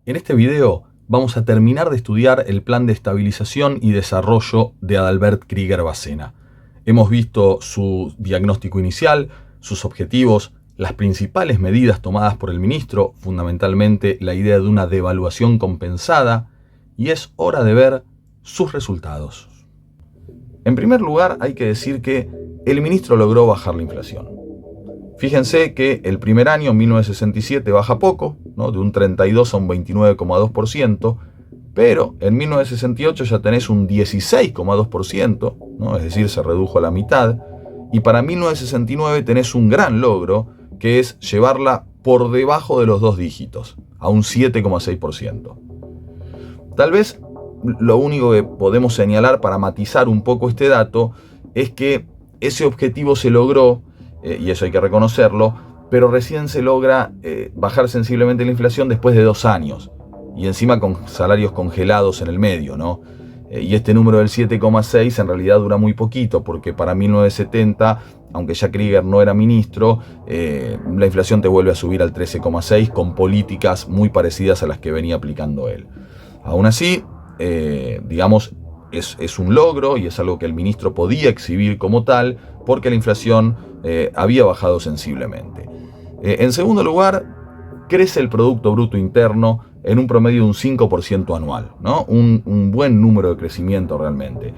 En este video vamos a terminar de estudiar el plan de estabilización y desarrollo de Adalbert Krieger Bacena. Hemos visto su diagnóstico inicial, sus objetivos, las principales medidas tomadas por el ministro, fundamentalmente la idea de una devaluación compensada, y es hora de ver sus resultados. En primer lugar, hay que decir que el ministro logró bajar la inflación. Fíjense que el primer año, 1967, baja poco, ¿no? De un 32 a un 29,2%, pero en 1968 ya tenés un 16,2%, ¿no? Es decir, se redujo a la mitad, y para 1969 tenés un gran logro, que es llevarla por debajo de los dos dígitos, a un 7,6%. Tal vez lo único que podemos señalar para matizar un poco este dato es que ese objetivo se logró, y eso hay que reconocerlo, pero recién se logra bajar sensiblemente la inflación después de 2 años, y encima con salarios congelados en el medio, ¿no? Y este número del 7,6 en realidad dura muy poquito, porque para 1970, aunque ya Krieger no era ministro, la inflación te vuelve a subir al 13,6 con políticas muy parecidas a las que venía aplicando él. Aún así, digamos, es un logro y es algo que el ministro podía exhibir como tal, porque la inflación había bajado sensiblemente. En segundo lugar, crece el Producto Bruto Interno en un promedio de un 5% anual, ¿no? Un buen número de crecimiento realmente.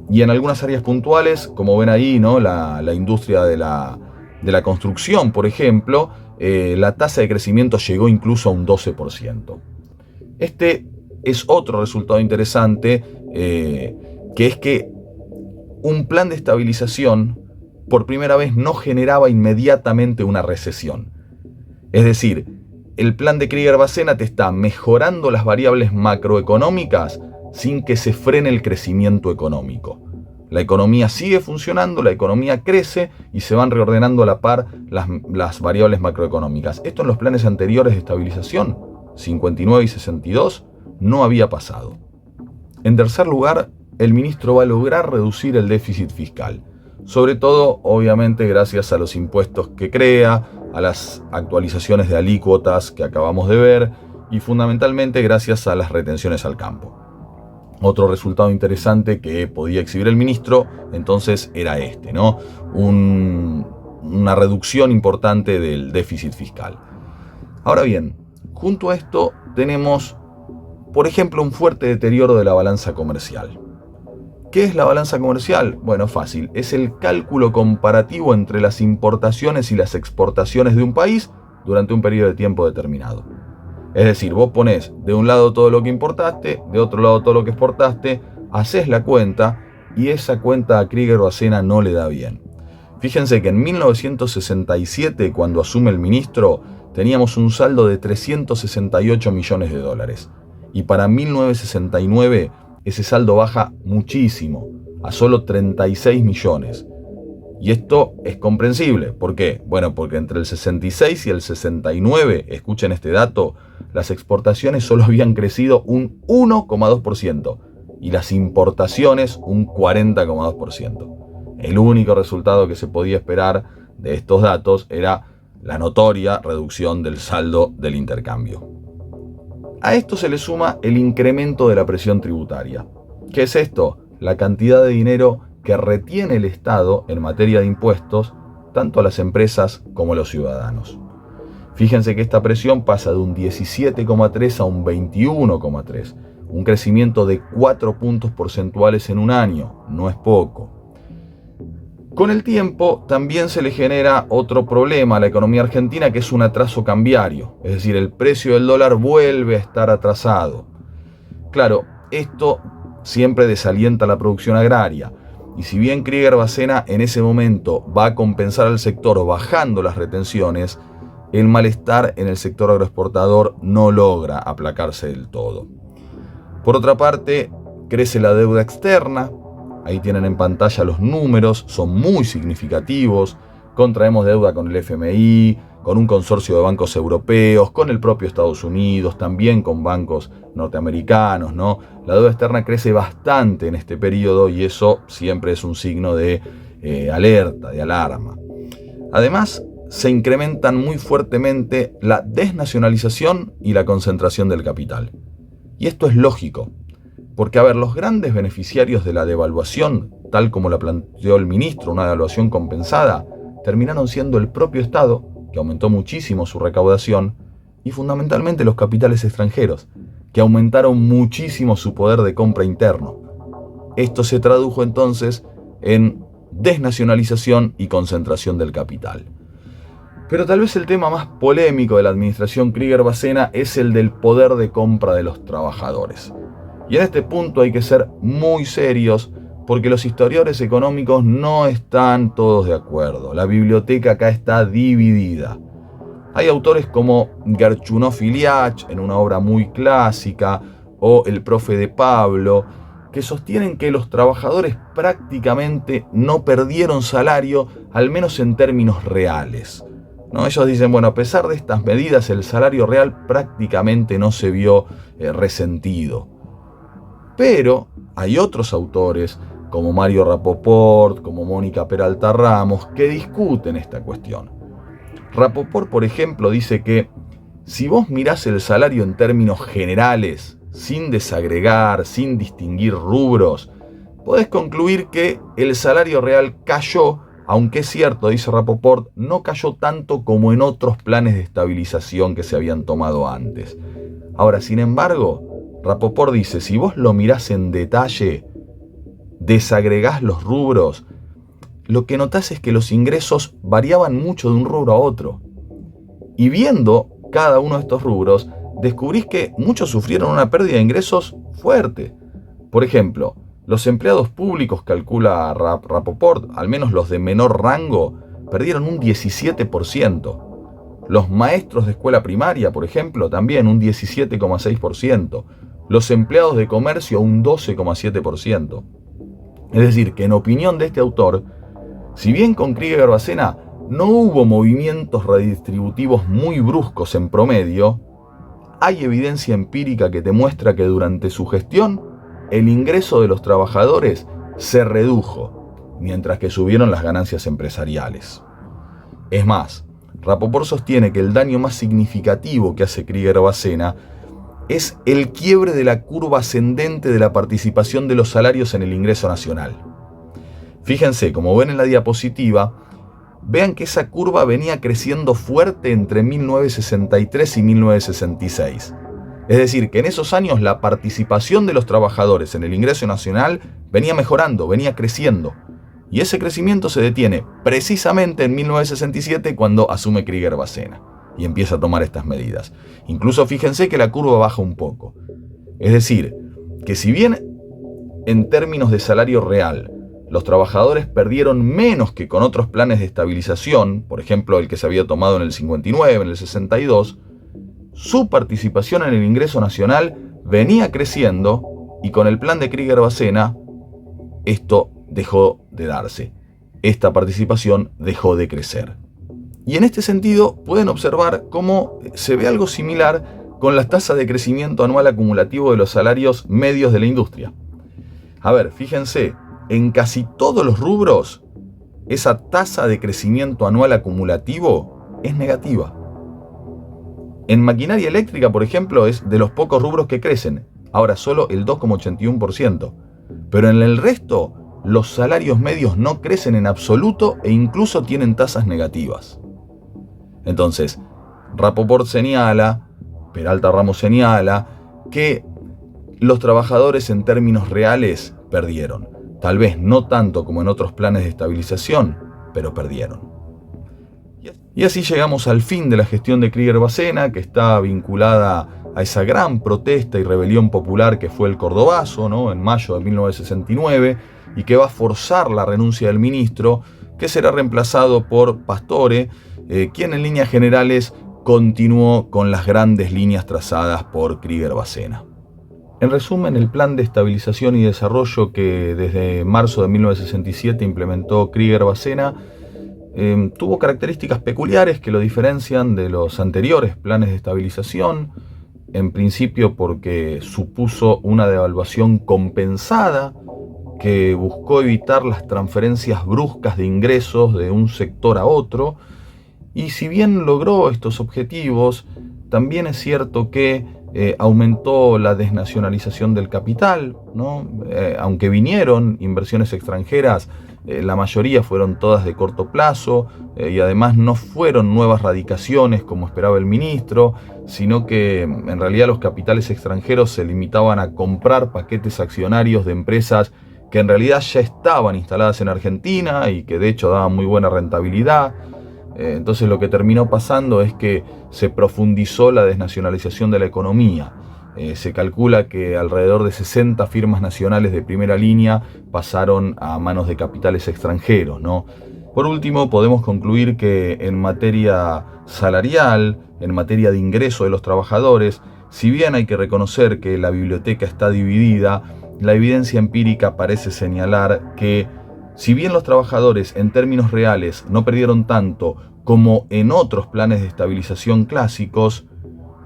Y en algunas áreas puntuales, como ven ahí, ¿no? La industria de la construcción, por ejemplo, la tasa de crecimiento llegó incluso a un 12%. Este es otro resultado interesante, que es que un plan de estabilización por primera vez no generaba inmediatamente una recesión. Es decir, el plan de Krieger Bacena te está mejorando las variables macroeconómicas sin que se frene el crecimiento económico. La economía sigue funcionando, la economía crece y se van reordenando a la par las variables macroeconómicas. Esto en los planes anteriores de estabilización, 59 y 62, no había pasado. En tercer lugar, el ministro va a lograr reducir el déficit fiscal. Sobre todo, obviamente, gracias a los impuestos que crea, a las actualizaciones de alícuotas que acabamos de ver y fundamentalmente gracias a las retenciones al campo. Otro resultado interesante que podía exhibir el ministro entonces era este, ¿no? Una reducción importante del déficit fiscal. Ahora bien, junto a esto tenemos, por ejemplo, un fuerte deterioro de la balanza comercial. ¿Qué es la balanza comercial? Bueno, fácil. Es el cálculo comparativo entre las importaciones y las exportaciones de un país durante un periodo de tiempo determinado. Es decir, vos ponés de un lado todo lo que importaste, de otro lado todo lo que exportaste, haces la cuenta y esa cuenta a Krieger Bacena no le da bien. Fíjense que en 1967, cuando asume el ministro, teníamos un saldo de 368 millones de dólares. Y para 1969, ese saldo baja muchísimo, a solo 36 millones. Y esto es comprensible. ¿Por qué? Bueno, porque entre el 66 y el 69, escuchen este dato, las exportaciones solo habían crecido un 1,2% y las importaciones un 40,2%. El único resultado que se podía esperar de estos datos era la notoria reducción del saldo del intercambio. A esto se le suma el incremento de la presión tributaria. ¿Qué es esto? La cantidad de dinero que retiene el Estado en materia de impuestos, tanto a las empresas como a los ciudadanos. Fíjense que esta presión pasa de un 17,3 a un 21,3, un crecimiento de 4 puntos porcentuales en un año, no es poco. Con el tiempo también se le genera otro problema a la economía argentina, que es un atraso cambiario, es decir, el precio del dólar vuelve a estar atrasado. Claro, esto siempre desalienta la producción agraria, y si bien Krieger Bacena en ese momento va a compensar al sector bajando las retenciones, el malestar en el sector agroexportador no logra aplacarse del todo. Por otra parte, crece la deuda externa. Ahí tienen en pantalla los números, son muy significativos. Contraemos deuda con el FMI, con un consorcio de bancos europeos, con el propio Estados Unidos, también con bancos norteamericanos, ¿no? La deuda externa crece bastante en este periodo y eso siempre es un signo de alerta, de alarma. Además, se incrementan muy fuertemente la desnacionalización y la concentración del capital. Y esto es lógico, porque los grandes beneficiarios de la devaluación, tal como la planteó el ministro, una devaluación compensada, terminaron siendo el propio Estado, que aumentó muchísimo su recaudación, y fundamentalmente los capitales extranjeros, que aumentaron muchísimo su poder de compra interno. Esto se tradujo entonces en desnacionalización y concentración del capital. Pero tal vez el tema más polémico de la administración Krieger-Bacena es el del poder de compra de los trabajadores. Y en este punto hay que ser muy serios porque los historiadores económicos no están todos de acuerdo. La biblioteca acá está dividida. Hay autores como Gerchunov Iliach, en una obra muy clásica, o el profe de Pablo, que sostienen que los trabajadores prácticamente no perdieron salario, al menos en términos reales. ¿No? Ellos dicen, bueno, a pesar de estas medidas, el salario real prácticamente no se vio resentido. Pero hay otros autores, como Mario Rapoport, como Mónica Peralta Ramos, que discuten esta cuestión. Rapoport, por ejemplo, dice que si vos mirás el salario en términos generales, sin desagregar, sin distinguir rubros, podés concluir que el salario real cayó, aunque es cierto, dice Rapoport, no cayó tanto como en otros planes de estabilización que se habían tomado antes. Ahora, sin embargo, Rapoport dice, si vos lo mirás en detalle, desagregás los rubros, lo que notás es que los ingresos variaban mucho de un rubro a otro. Y viendo cada uno de estos rubros, descubrís que muchos sufrieron una pérdida de ingresos fuerte. Por ejemplo, los empleados públicos, calcula Rapoport, al menos los de menor rango, perdieron un 17%. Los maestros de escuela primaria, por ejemplo, también un 17,6%. Los empleados de comercio un 12,7%. Es decir, que en opinión de este autor, si bien con Krieger-Bacena no hubo movimientos redistributivos muy bruscos en promedio, hay evidencia empírica que demuestra que durante su gestión el ingreso de los trabajadores se redujo, mientras que subieron las ganancias empresariales. Es más, Rapoport sostiene que el daño más significativo que hace Krieger-Bacena es el quiebre de la curva ascendente de la participación de los salarios en el ingreso nacional. Fíjense, como ven en la diapositiva, vean que esa curva venía creciendo fuerte entre 1963 y 1966. Es decir, que en esos años la participación de los trabajadores en el ingreso nacional venía mejorando, venía creciendo. Y ese crecimiento se detiene precisamente en 1967 cuando asume Krieger-Bacena y empieza a tomar estas medidas. Incluso fíjense que la curva baja un poco. Es decir, que si bien en términos de salario real los trabajadores perdieron menos que con otros planes de estabilización, por ejemplo el que se había tomado en el 59, en el 62, su participación en el ingreso nacional venía creciendo y con el plan de Krieger-Bacena esto dejó de darse. Esta participación dejó de crecer. Y en este sentido pueden observar cómo se ve algo similar con la tasa de crecimiento anual acumulativo de los salarios medios de la industria. A ver, fíjense, en casi todos los rubros, esa tasa de crecimiento anual acumulativo es negativa. En maquinaria eléctrica, por ejemplo, es de los pocos rubros que crecen, ahora solo el 2,81%. Pero en el resto, los salarios medios no crecen en absoluto e incluso tienen tasas negativas. Entonces, Rapoport señala, Peralta Ramos señala, que los trabajadores en términos reales perdieron. Tal vez no tanto como en otros planes de estabilización, pero perdieron. Y así llegamos al fin de la gestión de Krieger-Bacena, que está vinculada a esa gran protesta y rebelión popular que fue el Cordobazo, ¿no?, en mayo de 1969, y que va a forzar la renuncia del ministro, que será reemplazado por Pastore, quien en líneas generales continuó con las grandes líneas trazadas por Krieger-Bacena. En resumen, el plan de estabilización y desarrollo que desde marzo de 1967 implementó Krieger-Bacena tuvo características peculiares que lo diferencian de los anteriores planes de estabilización, en principio porque supuso una devaluación compensada que buscó evitar las transferencias bruscas de ingresos de un sector a otro, Y si bien logró estos objetivos, también es cierto que aumentó la desnacionalización del capital, ¿no? Aunque vinieron inversiones extranjeras, la mayoría fueron todas de corto plazo y además no fueron nuevas radicaciones como esperaba el ministro, sino que en realidad los capitales extranjeros se limitaban a comprar paquetes accionarios de empresas que en realidad ya estaban instaladas en Argentina y que de hecho daban muy buena rentabilidad. Entonces lo que terminó pasando es que se profundizó la desnacionalización de la economía. Se calcula que alrededor de 60 firmas nacionales de primera línea pasaron a manos de capitales extranjeros, ¿no? Por último, podemos concluir que en materia salarial, en materia de ingreso de los trabajadores, si bien hay que reconocer que la biblioteca está dividida, la evidencia empírica parece señalar que si bien los trabajadores en términos reales no perdieron tanto como en otros planes de estabilización clásicos,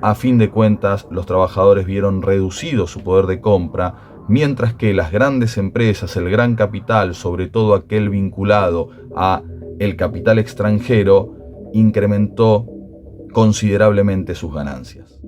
a fin de cuentas los trabajadores vieron reducido su poder de compra, mientras que las grandes empresas, el gran capital, sobre todo aquel vinculado a el capital extranjero, incrementó considerablemente sus ganancias.